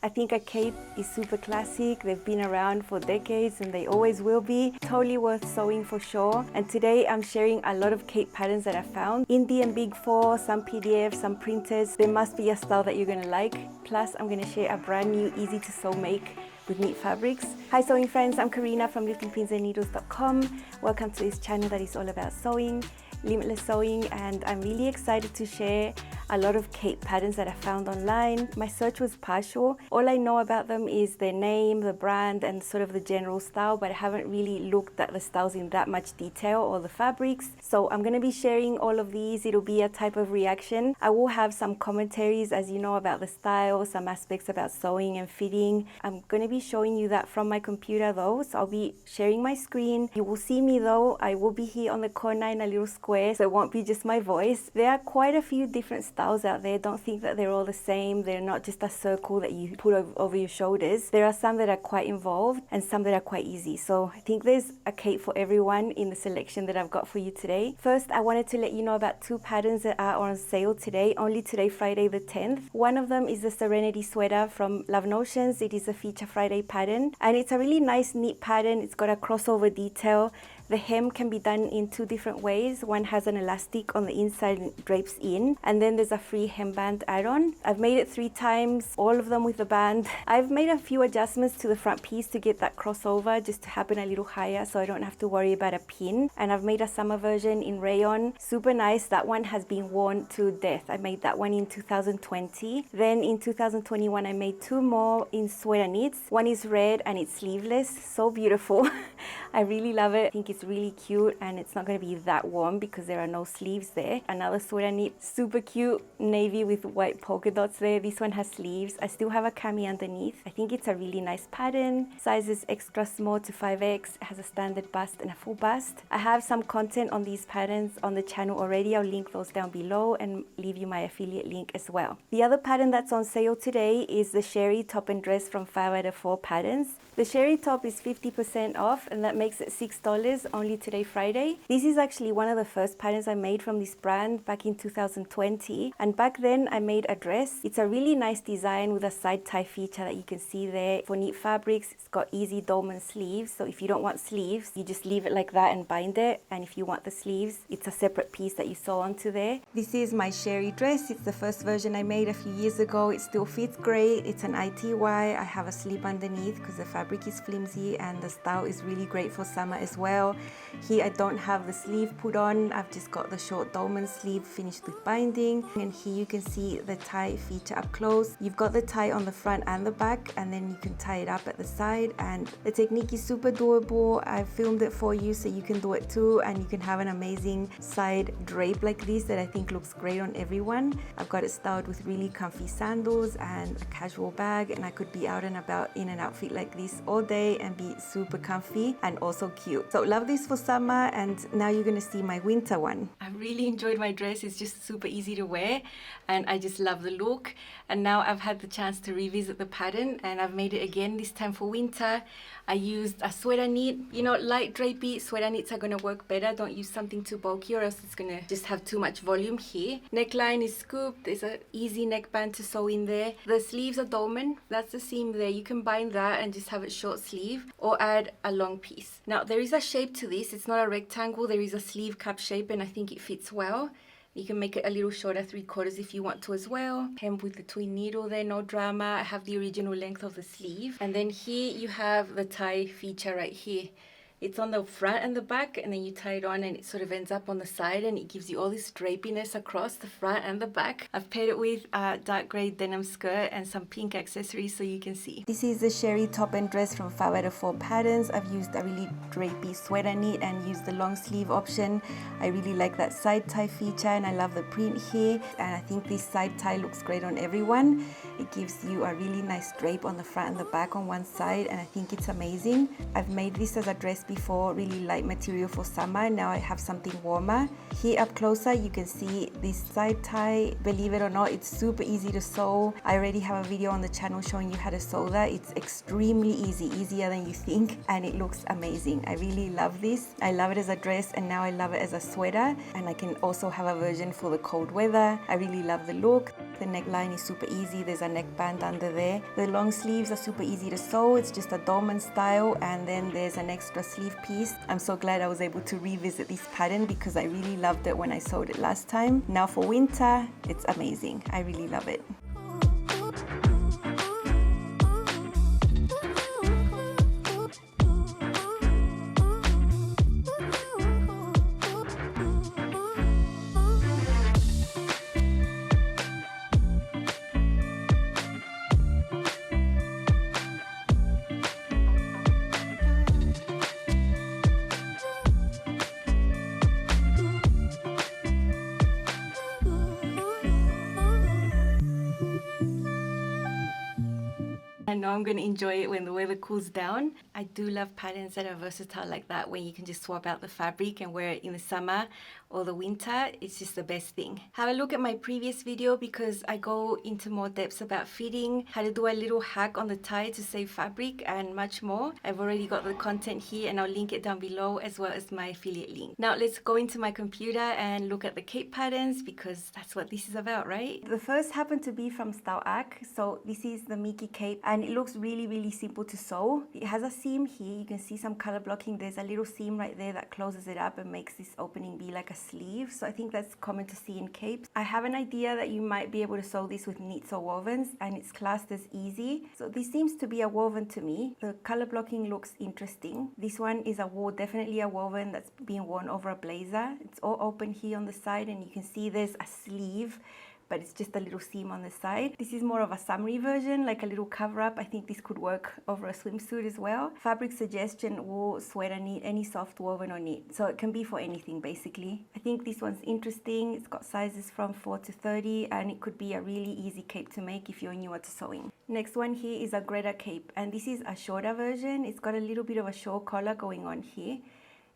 I think a cape is super classic. They've been around for decades and they always will be. Totally worth sewing for sure. And today I'm sharing a lot of cape patterns that I found. Indie and Big Four, some PDFs, some printers. There must be a style that you're gonna like. Plus, I'm gonna share a brand new easy to sew make with neat fabrics. Hi sewing friends, I'm Karina from littlpinsandneedles.com. Welcome to this channel that is all about sewing, limitless sewing, and I'm really excited to share a lot of cape patterns that I found online. My search was partial. All I know about them is their name, the brand, and sort of the general style, but I haven't really looked at the styles in that much detail or the fabrics. So I'm gonna be sharing all of these. It'll be a type of reaction. I will have some commentaries, as you know, about the style, some aspects about sewing and fitting. I'm gonna be showing you that from my computer though, so I'll be sharing my screen. You will see me though. I will be here on the corner in a little square, so it won't be just my voice. There are quite a few different styles out there. Don't think that they're all the same. They're not just a circle that you put over your shoulders. There are some that are quite involved and some that are quite easy. So I think there's a cape for everyone in the selection that I've got for you today. First, I wanted to let you know about two patterns that are on sale today, only today, Friday the 10th. One of them is the Serenity Sweater from Love Notions. It is a Feature Friday pattern and it's a really nice neat pattern. It's got a crossover detail. The hem can be done in two different ways. One has an elastic on the inside and drapes in, and then there's a free hemband add-on. I've made it 3 times, all of them with the band. I've made a few adjustments to the front piece to get that crossover just to happen a little higher so I don't have to worry about a pin. And I've made a summer version in rayon, super nice. That one has been worn to death. I made that one in 2020. Then in 2021 I made 2 more in sweater knits. One is red and it's sleeveless, so beautiful. I really love it. I think it's really cute and it's not going to be that warm because there are no sleeves there. Another sweater knit, super cute, navy with white polka dots there. This one has sleeves. I still have a cami underneath. I think it's a really nice pattern. Sizes extra small to 5X. It has a standard bust and a full bust. I have some content on these patterns on the channel already. I'll link those down below and leave you my affiliate link as well. The other pattern that's on sale today is the Sherry top and dress from 5 out of 4 patterns. The Sherry top is 50% off and that makes it $6 only today, Friday. This is actually one of the first patterns I made from this brand back in 2020, and back then I made a dress. It's a really nice design with a side tie feature that you can see there. For neat fabrics, it's got easy dolman sleeves, so if you don't want sleeves, you just leave it like that and bind it, and if you want the sleeves, it's a separate piece that you sew onto there. This is my Sherry dress. It's the first version I made a few years ago. It still fits great. It's an ITY. I have a slip underneath because the fabric is flimsy and the style is really great for summer as well. Here I don't have the sleeve put on. I've just got the short dolman sleeve finished with binding, and here you can see the tie feature up close. You've got the tie on the front and the back, and then you can tie it up at the side, and the technique is super doable. I filmed it for you so you can do it too, and you can have an amazing side drape like this that I think looks great on everyone. I've got it styled with really comfy sandals and a casual bag, and I could be out and about in an outfit like this all day and be super comfy and also cute. So love this for summer, and now you're gonna see my winter one. I really enjoyed my dress. It's just super easy to wear and I just love the look. And now I've had the chance to revisit the pattern and I've made it again, this time for winter. I used a sweater knit. You know, light drapey sweater knits are gonna work better. Don't use something too bulky or else it's gonna just have too much volume here. Neckline is scooped. There's an easy neckband to sew in there. The sleeves are dolman. That's the seam there. You can bind that and just have it short sleeve or add a long piece. Now there is a shape to this. It's not a rectangle. There is a sleeve cap shape and I think it fits well. You can make it a little shorter, 3/4 if you want to as well. Hem with the twin needle there, no drama. I have the original length of the sleeve. And then here you have the tie feature right here. It's on the front and the back, and then you tie it on and it sort of ends up on the side and it gives you all this drapiness across the front and the back. I've paired it with a dark grey denim skirt and some pink accessories so you can see. This is the Sherry top and dress from 5 out of 4 patterns. I've used a really drapey sweater knit and used the long sleeve option. I really like that side tie feature and I love the print here, and I think this side tie looks great on everyone. It gives you a really nice drape on the front and the back on one side, and I think it's amazing. I've made this as a dress before, really light material for summer. Now I have something warmer. Here up closer you can see this side tie. Believe it or not, it's super easy to sew. I already have a video on the channel showing you how to sew that. It's extremely easy, easier than you think, and it looks amazing. I really love this. I love it as a dress and now I love it as a sweater, and I can also have a version for the cold weather. I really love the look. The neckline is super easy. There's a neckband under there. The long sleeves are super easy to sew. It's just a dolman style, and then there's an extra sleeve piece. I'm so glad I was able to revisit this pattern because I really loved it when I sewed it last time. Now for winter, it's amazing. I really love it. I know I'm going to enjoy it when the weather cools down. I do love patterns that are versatile like that, when you can just swap out the fabric and wear it in the summer or the winter. It's just the best thing. Have a look at my previous video because I go into more depths about fitting, how to do a little hack on the tie to save fabric, and much more. I've already got the content here and I'll link it down below, as well as my affiliate link. Now let's go into my computer and look at the cape patterns, because that's what this is about, right? The first happened to be from Style Act. So this is the Mickey cape, and it looks really simple to sew. It has a seam here. You can see some color blocking. There's a little seam right there that closes it up and makes this opening be like a sleeve. So I think that's common to see in capes. I have an idea that you might be able to sew this with knits or wovens, and it's classed as easy. So this seems to be a woven to me. The color blocking looks interesting. This one is definitely a woven that's being worn over a blazer. It's all open here on the side, and you can see there's a sleeve, but it's just a little seam on the side. This is more of a summery version, like a little cover up. I think this could work over a swimsuit as well. Fabric suggestion: wool, sweater knit, any soft woven or knit. So it can be for anything basically. I think this one's interesting. It's got sizes from 4 to 30, and it could be a really easy cape to make if you're newer to sewing. Next one here is a Greta cape, and this is a shorter version. It's got a little bit of a short collar going on here.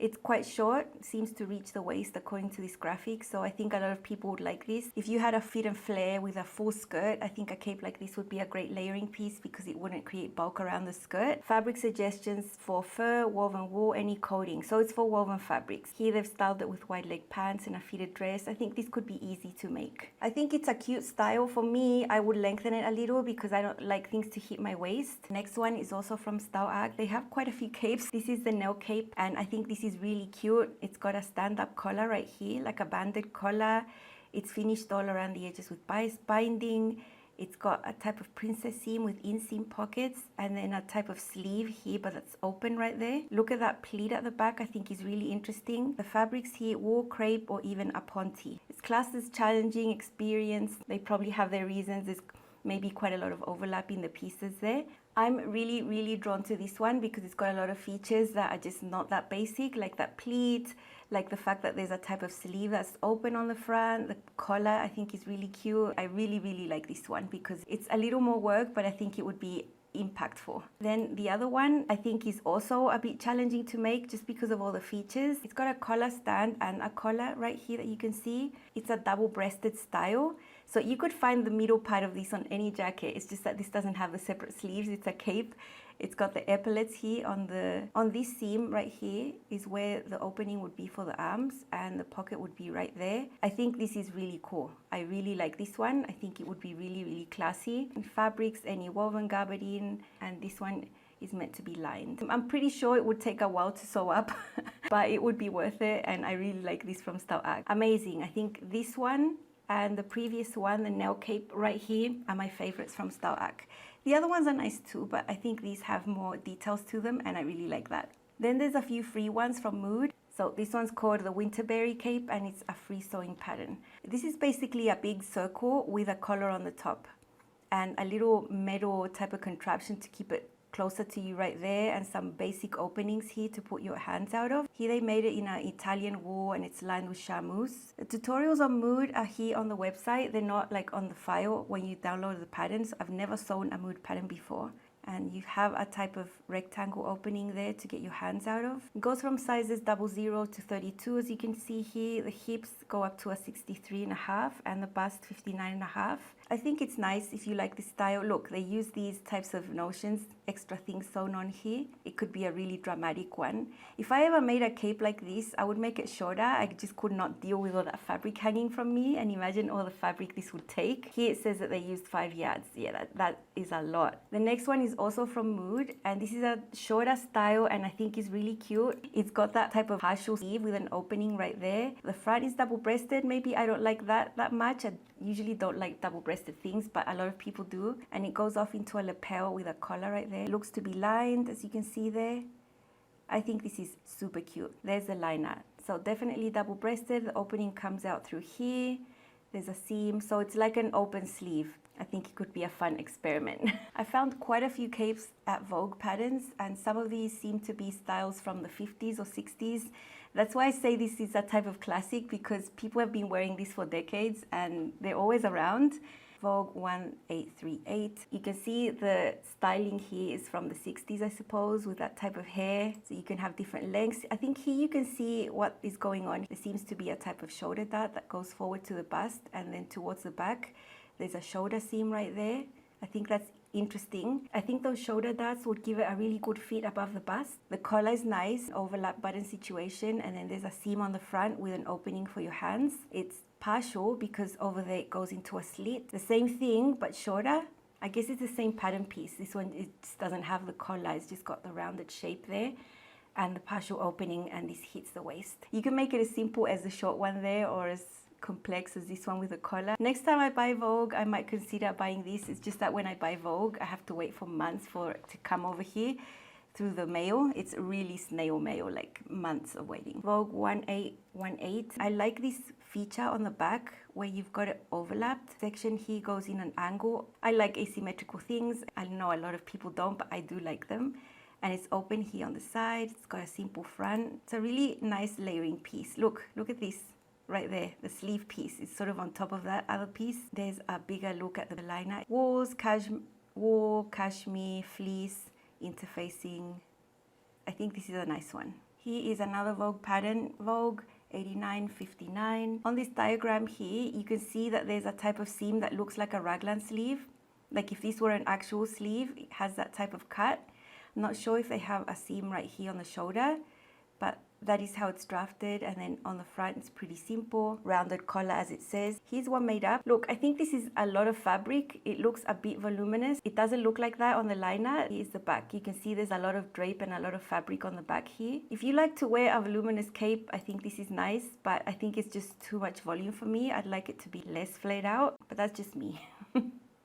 It's quite short, seems to reach the waist according to this graphic, so I think a lot of people would like this. If you had a fit and flare with a full skirt, I think a cape like this would be a great layering piece because it wouldn't create bulk around the skirt. Fabric suggestions for fur, woven wool, any coating. So it's for woven fabrics. Here they've styled it with wide leg pants and a fitted dress. I think this could be easy to make. I think it's a cute style. For me, I would lengthen it a little because I don't like things to hit my waist. Next one is also from Style Act. They have quite a few capes. This is the nail cape, and I think this is really cute. It's got a stand-up collar right here, like a banded collar. It's finished all around the edges with binding. It's got a type of princess seam with inseam pockets, and then a type of sleeve here, but that's open right there. Look at that pleat at the back. I think is really interesting. The fabrics here: wool, crepe, or even a ponte. It's classed as challenging experience. They probably have their reasons. There's maybe quite a lot of overlap in the pieces there. I'm really drawn to this one because it's got a lot of features that are just not that basic, like that pleat, like the fact that there's a type of sleeve that's open on the front. The collar I think is really cute. I really like this one because it's a little more work, but I think it would be impactful. Then the other one I think is also a bit challenging to make just because of all the features. It's got a collar stand and a collar right here that you can see. It's a double-breasted style. So you could find the middle part of this on any jacket. It's just that this doesn't have the separate sleeves. It's a cape. It's got the epaulets here on this seam right here is where the opening would be for the arms, and the pocket would be right there. I think this is really cool. I really like this one. I think it would be really classy. And fabrics, any woven gabardine, and this one is meant to be lined. I'm pretty sure it would take a while to sew up, but it would be worth it, and I really like this from Style Act. Amazing. I think this one and the previous one, the nail cape right here, are my favorites from Style Act. The other ones are nice too, but I think these have more details to them, and I really like that. Then there's a few free ones from Mood. So this one's called the Winterberry cape, and it's a free sewing pattern. This is basically a big circle with a collar on the top and a little metal type of contraption to keep it closer to you right there, and some basic openings here to put your hands out of. Here they made it in an Italian wool, and it's lined with charmeuse. The tutorials on Mood are here on the website. They're not like on the file when you download the patterns. I've never sewn a Mood pattern before. And you have a type of rectangle opening there to get your hands out of. It goes from sizes 00 to 32, as you can see here. The hips go up to a 63.5 and the bust 59.5. I think it's nice if you like this style. Look, they use these types of notions, extra things sewn on here. It could be a really dramatic one. If I ever made a cape like this, I would make it shorter. I just could not deal with all that fabric hanging from me, and imagine all the fabric this would take. Here it says that they used 5 yards. Yeah, that is a lot. The next one is also from Mood, and this is a shorter style, and I think is really cute. It's got that type of partial sleeve with an opening right there. The front is double-breasted. Maybe I don't like that much. I usually don't like double-breasted things, but a lot of people do. And it goes off into a lapel with a collar right there. It looks to be lined, as you can see there. I think this is super cute. There's the liner. So definitely double-breasted. The opening comes out through here. There's a seam, so it's like an open sleeve. I think it could be a fun experiment. I found quite a few capes at Vogue Patterns, and some of these seem to be styles from the 50s or 60s. That's why I say this is a type of classic, because people have been wearing this for decades and they're always around. Vogue 1838. You can see the styling here is from the 60s, I suppose, with that type of hair. So you can have different lengths. I think here you can see what is going on. There seems to be a type of shoulder dart that goes forward to the bust and then towards the back. There's a shoulder seam right there. I think that's interesting. I think those shoulder darts would give it a really good fit above the bust. The collar is nice, overlap button situation, and then there's a seam on the front with an opening for your hands. It's partial because over there it goes into a slit. The same thing but shorter. I guess it's the same pattern piece. This one, it just doesn't have the collar. It's just got the rounded shape there and the partial opening, and this hits the waist. You can make it as simple as the short one there or as complex as this one with a collar. Next time I buy Vogue, I might consider buying this. It's just that when I buy Vogue, I have to wait for months for it to come over here through the mail. It's really snail mail, like months of waiting. Vogue 1818. I like this feature on the back where you've got it overlapped. Section here goes in an angle. I like asymmetrical things. I know a lot of people don't, but I do like them. And it's open here on the side. It's got a simple front. It's a really nice layering piece. Look at this. Right there, the sleeve piece is sort of on top of that other piece. There's a bigger look at the liner. Wool, cashmere, fleece, interfacing. I think this is a nice one. Here is another Vogue pattern, Vogue 8959. On this diagram here, you can see that there's a type of seam that looks like a raglan sleeve. Like if this were an actual sleeve, it has that type of cut. I'm not sure if they have a seam right here on the shoulder, but that is how it's drafted. And then on the front, it's pretty simple, rounded collar as it says. Here's one made up. Look, I think this is a lot of fabric. It looks a bit voluminous. It doesn't look like that on the liner. Here's the back. You can see there's a lot of drape and a lot of fabric on the back here. If you like to wear a voluminous cape, I think this is nice, but I think it's just too much volume for me. I'd like it to be less flared out, but that's just me.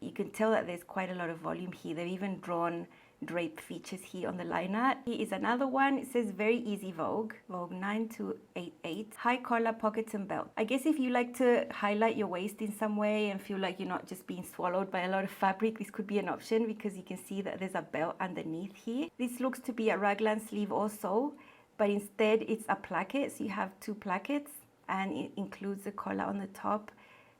You can tell that there's quite a lot of volume here. They've even drawn drape features here on the liner. Here is another one. It says very easy Vogue, Vogue 9288. High collar, pockets and belt. I guess if you like to highlight your waist in some way and feel like you're not just being swallowed by a lot of fabric, this could be an option because you can see that there's a belt underneath here. This looks to be a raglan sleeve also, but instead it's a placket. So you have two plackets and it includes the collar on the top,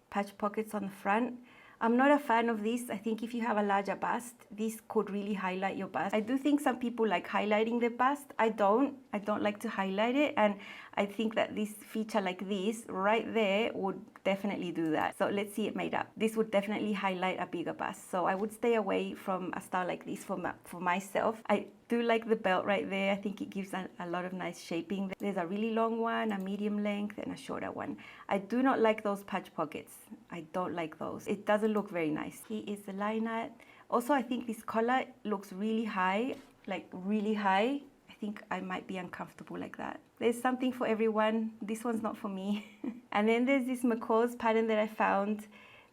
patch pockets on the front. I'm not a fan of this. I think if you have a larger bust, this could really highlight your bust. I do think some people like highlighting their bust. I don't like to highlight it, and I think that this feature like this right there would definitely do that. So let's see it made up. This would definitely highlight a bigger bust. So I would stay away from a style like this for myself. I do like the belt right there. I think it gives a lot of nice shaping. There's a really long one, a medium length, and a shorter one. I do not like those patch pockets. I don't like those. It doesn't look very nice. Here is the liner. Also, I think this collar looks really high, like really high. I think I might be uncomfortable like that. There's something for everyone. This one's not for me. And then there's this McCall's pattern that I found.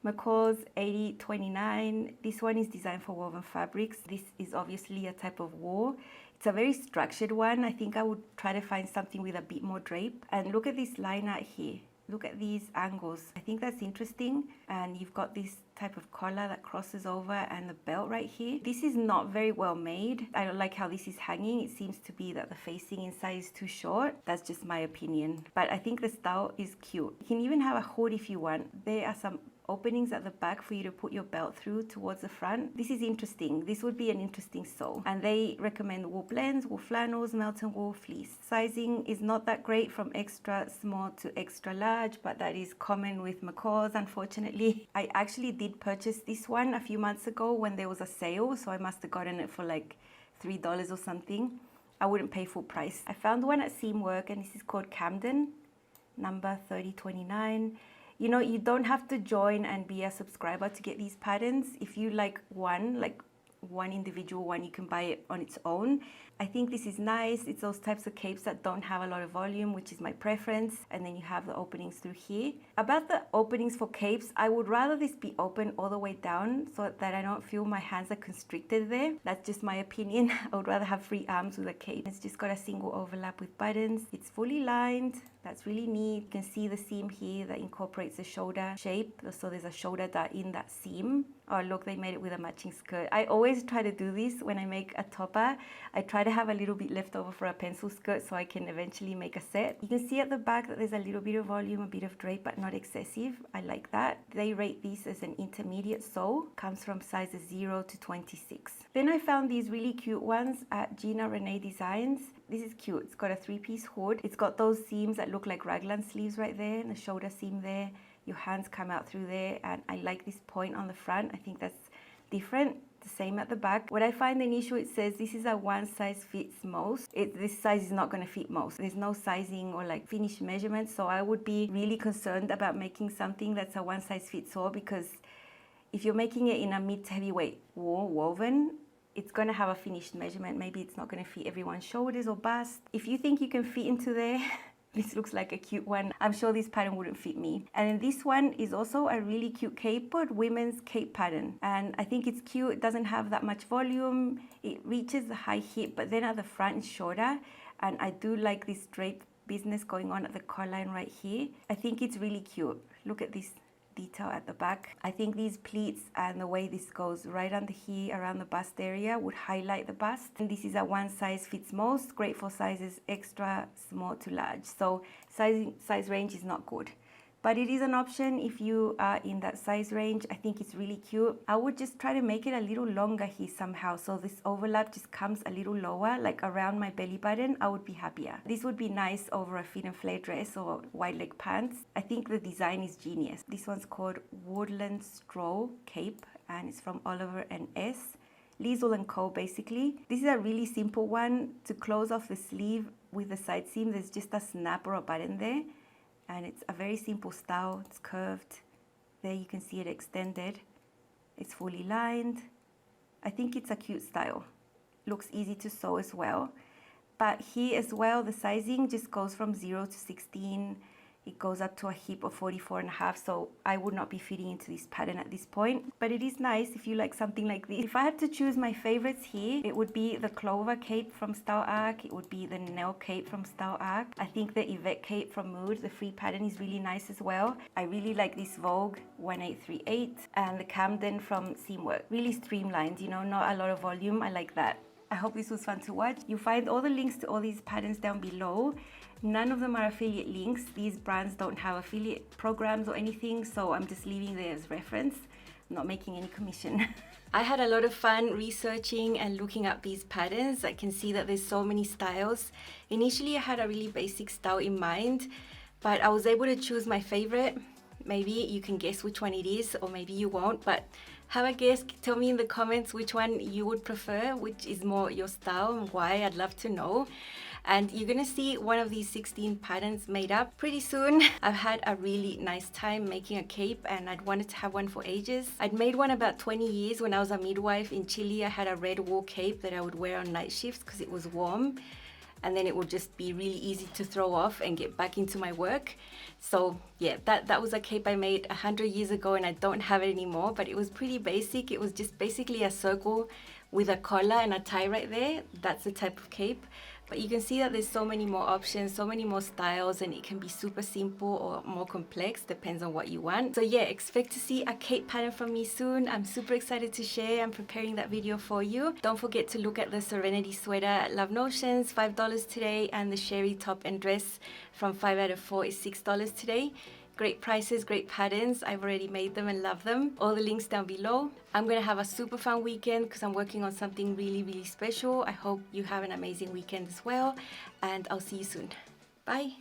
McCall's 8029. This one is designed for woven fabrics. This is obviously a type of wool. It's a very structured one. I think I would try to find something with a bit more drape. And look at this liner here. Look at these angles. I think that's interesting. And you've got this type of collar that crosses over and the belt right here. This is not very well made. I don't like how this is hanging. It seems to be that the facing inside is too short. That's just my opinion. But I think the style is cute. You can even have a hood if you want. There are some openings at the back for you to put your belt through towards the front. This is interesting. This would be an interesting sew. And they recommend wool blends, wool flannels, Melton wool, fleece. Sizing is not that great, from extra small to extra large, but that is common with macaws, unfortunately. I actually did purchase this one a few months ago when there was a sale, so I must have gotten it for like $3 or something. I wouldn't pay full price. I found one at Seamwork, and this is called Camden, number 3029. You know, you don't have to join and be a subscriber to get these patterns. If you like one individual one, you can buy it on its own. I think this is nice. It's those types of capes that don't have a lot of volume, which is my preference. And then you have the openings through here. About the openings for capes, I would rather this be open all the way down so that I don't feel my hands are constricted there. That's just my opinion. I would rather have free arms with a cape. It's just got a single overlap with buttons. It's fully lined. That's really neat. You can see the seam here that incorporates the shoulder shape. So there's a shoulder dart in that seam. Oh look, they made it with a matching skirt. I always try to do this when I make a topper. I try to have a little bit left over for a pencil skirt so I can eventually make a set. You can see at the back that there's a little bit of volume, a bit of drape, but not excessive. I like that. They rate this as an intermediate sew. Comes from sizes 0 to 26. Then I found these really cute ones at Gina Renee Designs. This is cute. It's got a 3-piece hood. It's got those seams that look like raglan sleeves right there, and a shoulder seam there. Your hands come out through there, and I like this point on the front. I think that's different. The same at the back. What I find an issue, it says this is a one size fits most. This size is not going to fit most. There's no sizing or like finished measurements, so I would be really concerned about making something that's a one size fits all, because if you're making it in a mid to heavyweight wool woven, it's going to have a finished measurement. Maybe it's not going to fit everyone's shoulders or bust. If you think you can fit into there, this looks like a cute one. I'm sure this pattern wouldn't fit me. And then this one is also a really cute cape, but women's cape pattern. And I think it's cute. It doesn't have that much volume. It reaches the high hip, but then at the front it's shorter. And I do like this drape business going on at the collar right here. I think it's really cute. Look at this detail at the back. I think these pleats and the way this goes right under here around the bust area would highlight the bust. And this is a one size fits most, great for sizes extra small to large. So size range is not good, but it is an option if you are in that size range. I think it's really cute. I would just try to make it a little longer here somehow, so this overlap just comes a little lower, like around my belly button. I would be happier. This would be nice over a fit and flare dress or wide leg pants. I think the design is genius. This one's called Woodland Straw Cape, and it's from Oliver and S. Liesl & Co. basically. This is a really simple one. To close off the sleeve with the side seam, there's just a snap or a button there. And it's a very simple style. It's curved. There you can see it extended. It's fully lined. I think it's a cute style. Looks easy to sew as well. But here as well, the sizing just goes from 0 to 16. It goes up to a hip of 44.5, so I would not be fitting into this pattern at this point. But it is nice if you like something like this. If I had to choose my favorites here, it would be the Clover Cape from Style Arc. It would be the Nell Cape from Style Arc. I think the Yvette Cape from Mood, the free pattern, is really nice as well. I really like this Vogue 1838 and the Camden from Seamwork. Really streamlined, you know, not a lot of volume. I like that. I hope this was fun to watch. You'll find all the links to all these patterns down below. None of them are affiliate links. These brands don't have affiliate programs or anything, so I'm just leaving there as reference. I'm not making any commission. I had a lot of fun researching and looking up these patterns. I can see that there's so many styles. Initially, I had a really basic style in mind, but I was able to choose my favorite. Maybe you can guess which one it is, or maybe you won't, but have a guess. Tell me in the comments which one you would prefer, which is more your style and why. I'd love to know. And you're gonna see one of these 16 patterns made up pretty soon. I've had a really nice time making a cape, and I'd wanted to have one for ages. I'd made one about 20 years when I was a midwife in Chile. I had a red wool cape that I would wear on night shifts because it was warm, and then it would just be really easy to throw off and get back into my work. So yeah, that was a cape I made 100 years ago, and I don't have it anymore, but it was pretty basic. It was just basically a circle with a collar and a tie right there. That's the type of cape. But you can see that there's so many more options, so many more styles, and it can be super simple or more complex, depends on what you want. So yeah, expect to see a cape pattern from me soon. I'm super excited to share. I'm preparing that video for you. Don't forget to look at the Serenity Sweater at Love Notions, $5 today, and the Sherry top and dress from 5 out of 4 is $6 today. Great prices, great patterns. I've already made them and love them. All the links down below. I'm gonna have a super fun weekend because I'm working on something really, really special. I hope you have an amazing weekend as well, and I'll see you soon. Bye.